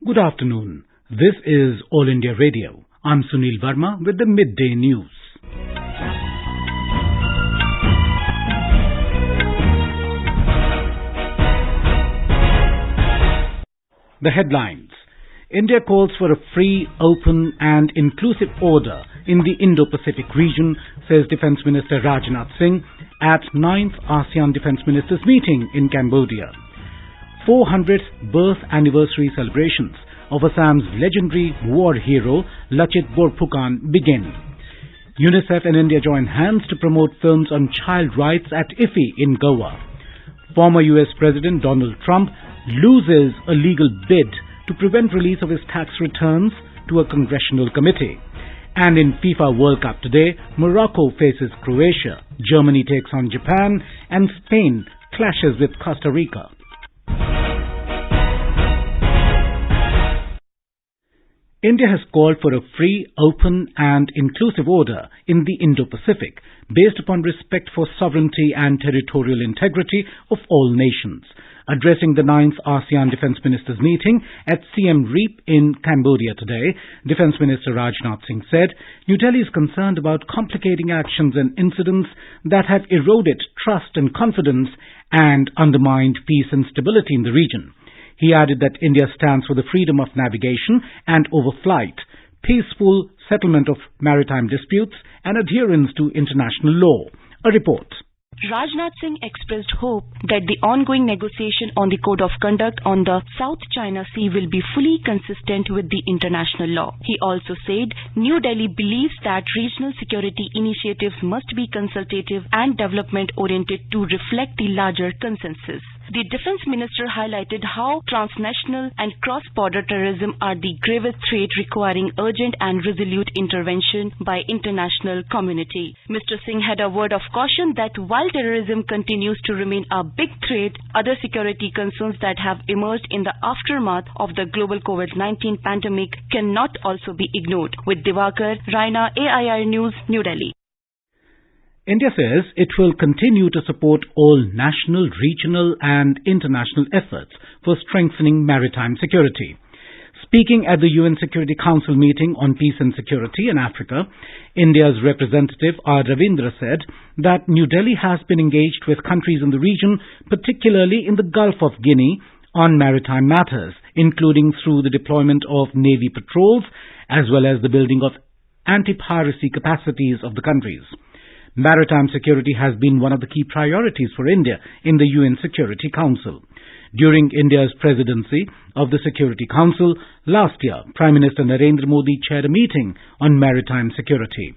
Good afternoon. This is All India Radio. I'm Sunil Verma with the Midday News. The headlines. India calls for a free, open and inclusive order in the Indo-Pacific region, says Defence Minister Rajnath Singh at 9th ASEAN Defence Ministers meeting in Cambodia. 400th birth anniversary celebrations of Assam's legendary war hero Lachit Borphukan begin. UNICEF and India join hands to promote films on child rights at IFFI in Goa. Former US President Donald Trump loses a legal bid to prevent release of his tax returns to a congressional committee. And in FIFA World Cup today, Morocco faces Croatia, Germany takes on Japan, and Spain clashes with Costa Rica. India has called for a free, open and inclusive order in the Indo-Pacific based upon respect for sovereignty and territorial integrity of all nations. Addressing the 9th ASEAN Defence Ministers meeting at Siem Reap in Cambodia today, Defence Minister Rajnath Singh said, New Delhi is concerned about complicating actions and incidents that have eroded trust and confidence and undermined peace and stability in the region. He added that India stands for the freedom of navigation and overflight, peaceful settlement of maritime disputes and adherence to international law. A report. Rajnath Singh expressed hope that the ongoing negotiation on the Code of Conduct on the South China Sea will be fully consistent with the international law. He also said New Delhi believes that regional security initiatives must be consultative and development-oriented to reflect the larger consensus. The Defence Minister highlighted how transnational and cross-border terrorism are the gravest threat requiring urgent and resolute intervention by international community. Mr. Singh had a word of caution that while terrorism continues to remain a big threat, other security concerns that have emerged in the aftermath of the global COVID-19 pandemic cannot also be ignored. With Diwakar, Raina, AIR News, New Delhi. India says it will continue to support all national, regional and international efforts for strengthening maritime security. Speaking at the UN Security Council meeting on peace and security in Africa, India's representative R. Ravindra said that New Delhi has been engaged with countries in the region, particularly in the Gulf of Guinea, on maritime matters, including through the deployment of Navy patrols as well as the building of anti-piracy capacities of the countries. Maritime security has been one of the key priorities for India in the UN Security Council. During India's presidency of the Security Council last year, Prime Minister Narendra Modi chaired a meeting on maritime security.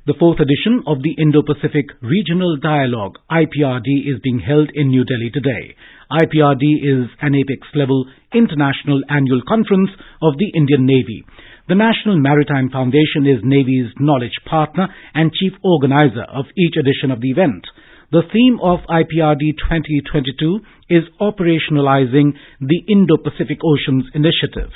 The fourth edition of the Indo-Pacific Regional Dialogue, IPRD, is being held in New Delhi today. IPRD is an apex-level international annual conference of the Indian Navy. The National Maritime Foundation is Navy's knowledge partner and chief organizer of each edition of the event. The theme of IPRD 2022 is Operationalizing the Indo-Pacific Oceans Initiative.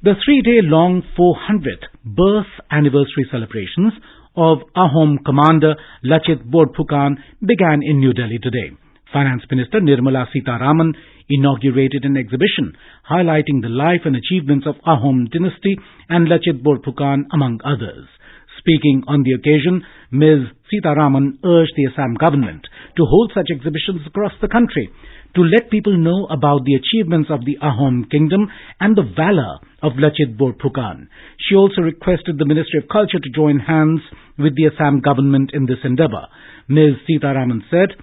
The 3-day-long 400th birth anniversary celebrations of Ahom commander Lachit Borphukan began in New Delhi today. Finance Minister Nirmala Sitharaman inaugurated an exhibition highlighting the life and achievements of Ahom dynasty and Lachit Borphukan among others. Speaking on the occasion, Ms. Sitharaman urged the Assam government to hold such exhibitions across the country to let people know about the achievements of the Ahom kingdom and the valor of Lachit Borphukan. She also requested the Ministry of Culture to join hands with the Assam government in this endeavour. Ms. Sitharaman said,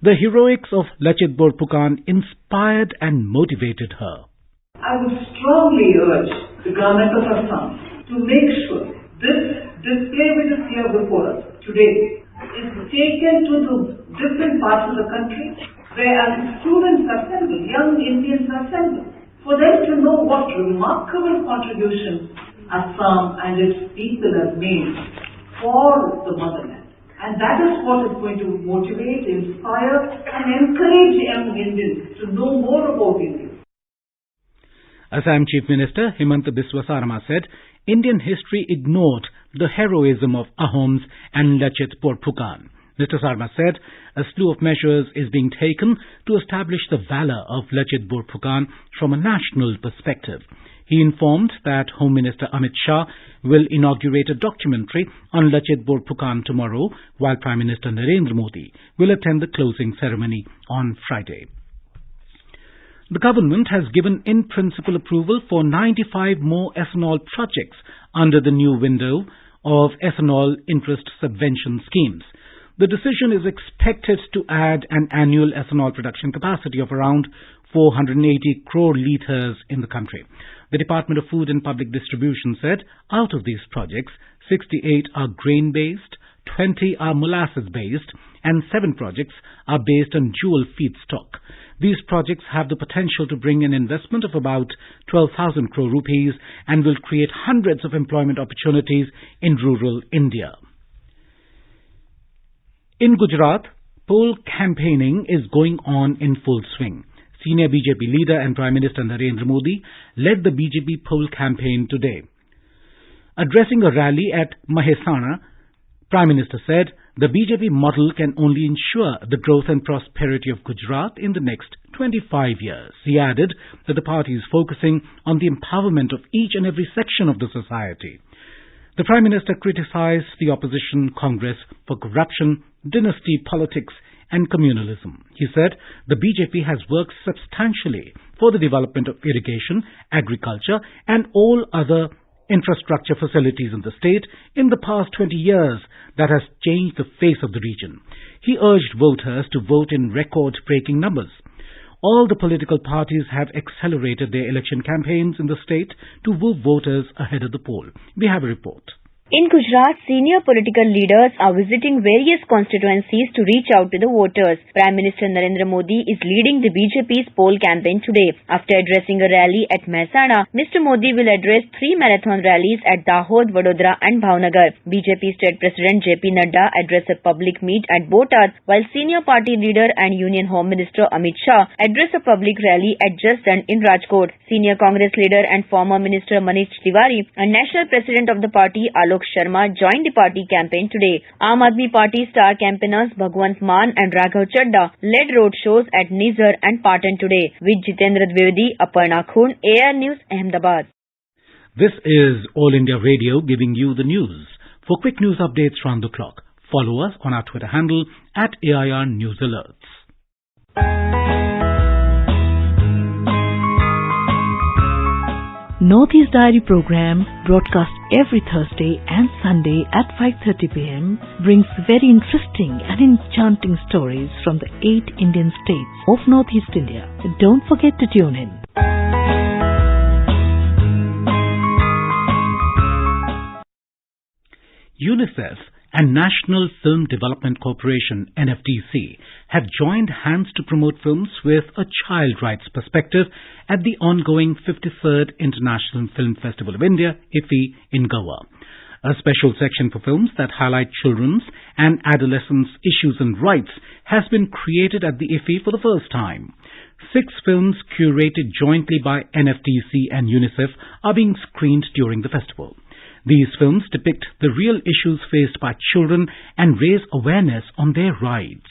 the heroics of Lachit Borphukan inspired and motivated her. I would strongly urge the government of Assam to make sure this display which is here before us today is taken to the different parts of the country where students assemble, young Indians assemble, for them to know what remarkable contributions Assam and its people have made for the motherland. And that is what is going to motivate, inspire and encourage young Indians to know more about India. Assam Chief Minister Himanta Biswa Sarma said Indian history ignored the heroism of Ahoms and Lachit Borphukan. Mr. Sarma said a slew of measures is being taken to establish the valor of Lachit Borphukan from a national perspective. He informed that Home Minister Amit Shah will inaugurate a documentary on Lachit Borphukan tomorrow, while Prime Minister Narendra Modi will attend the closing ceremony on Friday. The government has given in-principle approval for 95 more ethanol projects under the new window of ethanol interest subvention schemes. The decision is expected to add an annual ethanol production capacity of around 480 crore litres in the country. The Department of Food and Public Distribution said out of these projects, 68 are grain-based, 20 are molasses-based, and 7 projects are based on dual feedstock. These projects have the potential to bring an investment of about 12,000 crore rupees and will create hundreds of employment opportunities in rural India. In Gujarat, poll campaigning is going on in full swing. Senior BJP leader and Prime Minister Narendra Modi led the BJP poll campaign today. Addressing a rally at Mahesana, Prime Minister said the BJP model can only ensure the growth and prosperity of Gujarat in the next 25 years. He added that the party is focusing on the empowerment of each and every section of the society. The Prime Minister criticized the opposition Congress for corruption, dynasty politics and communalism. He said the BJP has worked substantially for the development of irrigation, agriculture and all other infrastructure facilities in the state in the past 20 years that has changed the face of the region. He urged voters to vote in record-breaking numbers. All the political parties have accelerated their election campaigns in the state to woo voters ahead of the poll. We have a report. In Gujarat, senior political leaders are visiting various constituencies to reach out to the voters. Prime Minister Narendra Modi is leading the BJP's poll campaign today. After addressing a rally at Mehsana, Mr. Modi will address 3 marathon rallies at Dahod, Vadodara and Bhavnagar. BJP State President JP Nadda addressed a public meet at Botad, while senior party leader and Union Home Minister Amit Shah addressed a public rally at Jasdan in Rajkot. Senior Congress leader and former Minister Manish Tiwari and National President of the party Alok Sharma joined the party campaign today. Aam Aadmi Party star campaigners Bhagwant Mann and Raghav Chadda led road shows at Nizar and Patan today. With Jitendra Dwivedi, Aparna Khun, AR News, Ahmedabad. This is All India Radio giving you the news. For quick news updates round the clock, follow us on our Twitter handle at AIR News Alerts. Northeast Diary program, broadcast every Thursday and Sunday at 5:30 p.m., brings very interesting and enchanting stories from the 8 Indian states of Northeast India. Don't forget to tune in. UNICEF and National Film Development Corporation (NFDC) have joined hands to promote films with a child rights perspective at the ongoing 53rd International Film Festival of India, IFFI, in Goa. A special section for films that highlight children's and adolescents' issues and rights has been created at the IFFI for the first time. 6 films curated jointly by NFDC and UNICEF are being screened during the festival. These films depict the real issues faced by children and raise awareness on their rights.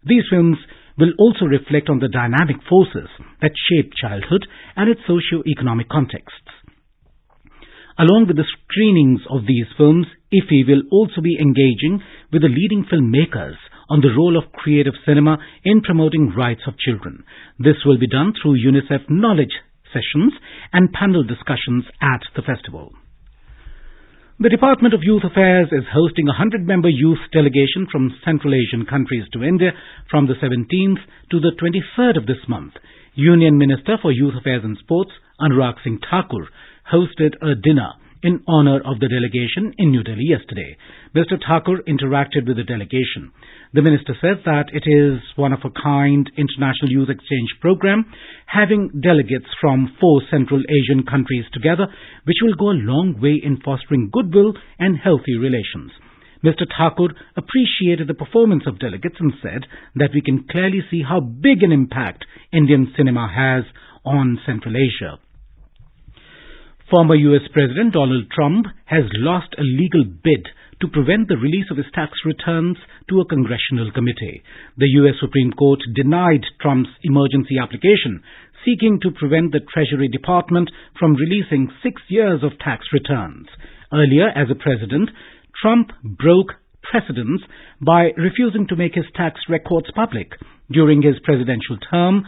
These films will also reflect on the dynamic forces that shape childhood and its socio-economic contexts. Along with the screenings of these films, IFFI will also be engaging with the leading filmmakers on the role of creative cinema in promoting rights of children. This will be done through UNICEF knowledge sessions and panel discussions at the festival. The Department of Youth Affairs is hosting a 100-member youth delegation from Central Asian countries to India from the 17th to the 23rd of this month. Union Minister for Youth Affairs and Sports, Anurag Singh Thakur, hosted a dinner in honor of the delegation in New Delhi yesterday. Mr. Thakur interacted with the delegation. The minister said that it is one-of-a-kind international youth exchange program, having delegates from 4 Central Asian countries together, which will go a long way in fostering goodwill and healthy relations. Mr. Thakur appreciated the performance of delegates and said that we can clearly see how big an impact Indian cinema has on Central Asia. Former US President Donald Trump has lost a legal bid to to prevent the release of his tax returns to a congressional committee. The U.S. Supreme Court denied Trump's emergency application, seeking to prevent the Treasury Department from releasing 6 years of tax returns. Earlier, as a president, Trump broke precedents by refusing to make his tax records public. During his presidential term,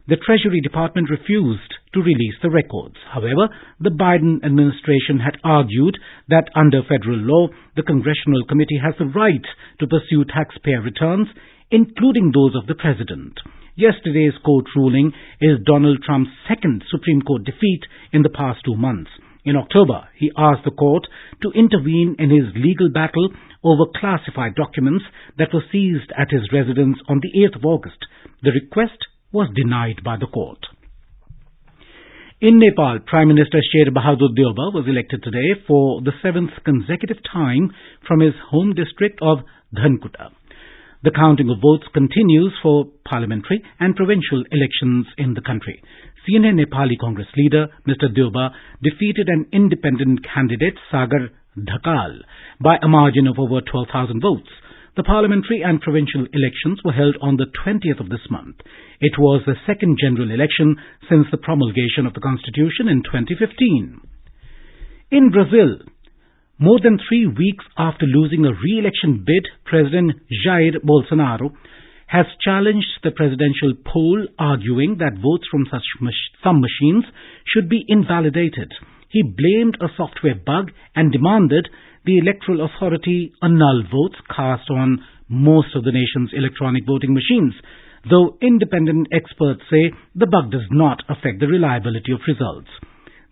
the Treasury Department refused to release the records. However, the Biden administration had argued that under federal law, the Congressional Committee has the right to pursue taxpayer returns, including those of the president. Yesterday's court ruling is Donald Trump's second Supreme Court defeat in the past 2 months. In October, he asked the court to intervene in his legal battle over classified documents that were seized at his residence on the 8th of August. The request was denied by the court. In Nepal, Prime Minister Sher Bahadur Deoba was elected today for the 7th consecutive time from his home district of Dhankuta. The counting of votes continues for parliamentary and provincial elections in the country. Senior Nepali Congress leader Mr. Deoba defeated an independent candidate, Sagar Dhakal, by a margin of over 12,000 votes. The parliamentary and provincial elections were held on the 20th of this month. It was the second general election since the promulgation of the Constitution in 2015. In Brazil, more than 3 weeks after losing a re-election bid, President Jair Bolsonaro has challenged the presidential poll, arguing that votes from some machines should be invalidated. He blamed a software bug and demanded the electoral authority annul votes cast on most of the nation's electronic voting machines, though independent experts say the bug does not affect the reliability of results.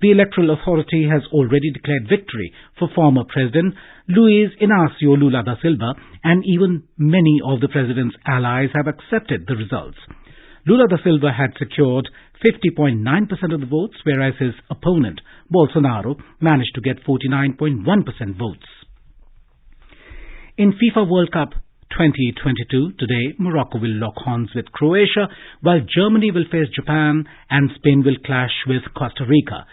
The Electoral Authority has already declared victory for former President Luiz Inácio Lula da Silva, and even many of the president's allies have accepted the results. Lula da Silva had secured 50.9% of the votes, whereas his opponent, Bolsonaro, managed to get 49.1% votes. In FIFA World Cup 2022, today Morocco will lock horns with Croatia, while Germany will face Japan and Spain will clash with Costa Rica.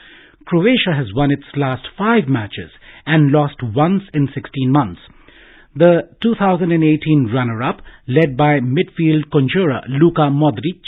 Croatia has won its last 5 matches and lost once in 16 months. The 2018 runner-up, led by midfield conjurer Luka Modric,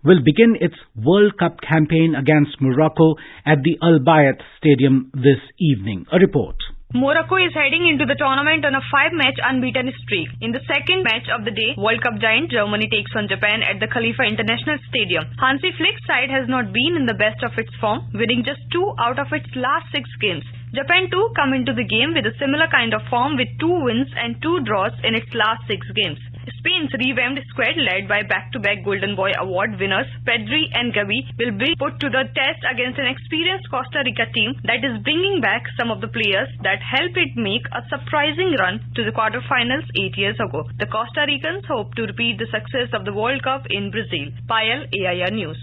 will begin its World Cup campaign against Morocco at the Al Bayat Stadium this evening. A report. Morocco is heading into the tournament on a 5-match unbeaten streak. In the second match of the day, World Cup giant Germany takes on Japan at the Khalifa International Stadium. Hansi Flick's side has not been in the best of its form, winning just 2 out of its last 6 games. Japan too come into the game with a similar kind of form with 2 wins and 2 draws in its last 6 games. Spain's revamped squad, led by back-to-back Golden Boy Award winners Pedri and Gavi, will be put to the test against an experienced Costa Rica team that is bringing back some of the players that helped it make a surprising run to the quarterfinals 8 years ago. The Costa Ricans hope to repeat the success of the World Cup in Brazil. Payal, AIR News.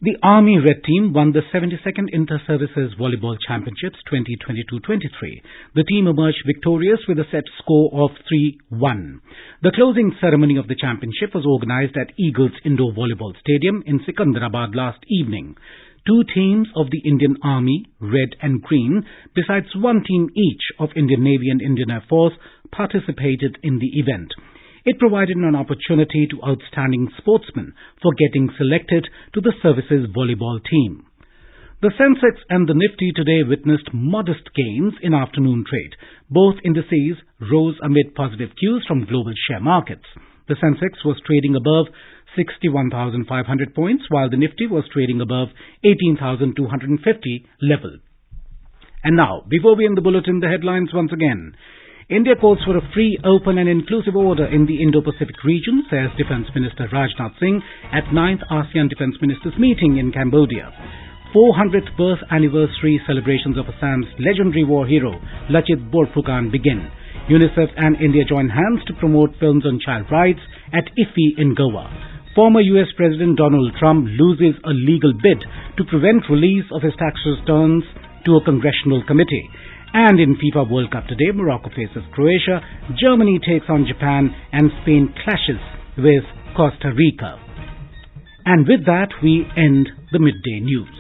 The Army Red Team won the 72nd Inter-Services Volleyball Championships 2022-23. The team emerged victorious with a set score of 3-1. The closing ceremony of the championship was organized at Eagles Indoor Volleyball Stadium in Secunderabad last evening. 2 teams of the Indian Army, Red and Green, besides 1 team each of Indian Navy and Indian Air Force, participated in the event. It provided an opportunity to outstanding sportsmen for getting selected to the service's volleyball team. The Sensex and the Nifty today witnessed modest gains in afternoon trade. Both indices rose amid positive cues from global share markets. The Sensex was trading above 61,500 points, while the Nifty was trading above 18,250 level. And now, before we end the bulletin, the headlines once again. India calls for a free, open and inclusive order in the Indo-Pacific region, says Defence Minister Rajnath Singh at 9th ASEAN Defence Ministers meeting in Cambodia. 400th birth anniversary celebrations of Assam's legendary war hero, Lachit Borphukan begin. UNICEF and India join hands to promote films on child rights at IFFI in Goa. Former US President Donald Trump loses a legal bid to prevent release of his tax returns to a congressional committee. And in FIFA World Cup today, Morocco faces Croatia, Germany takes on Japan, and Spain clashes with Costa Rica. And with that, we end the midday news.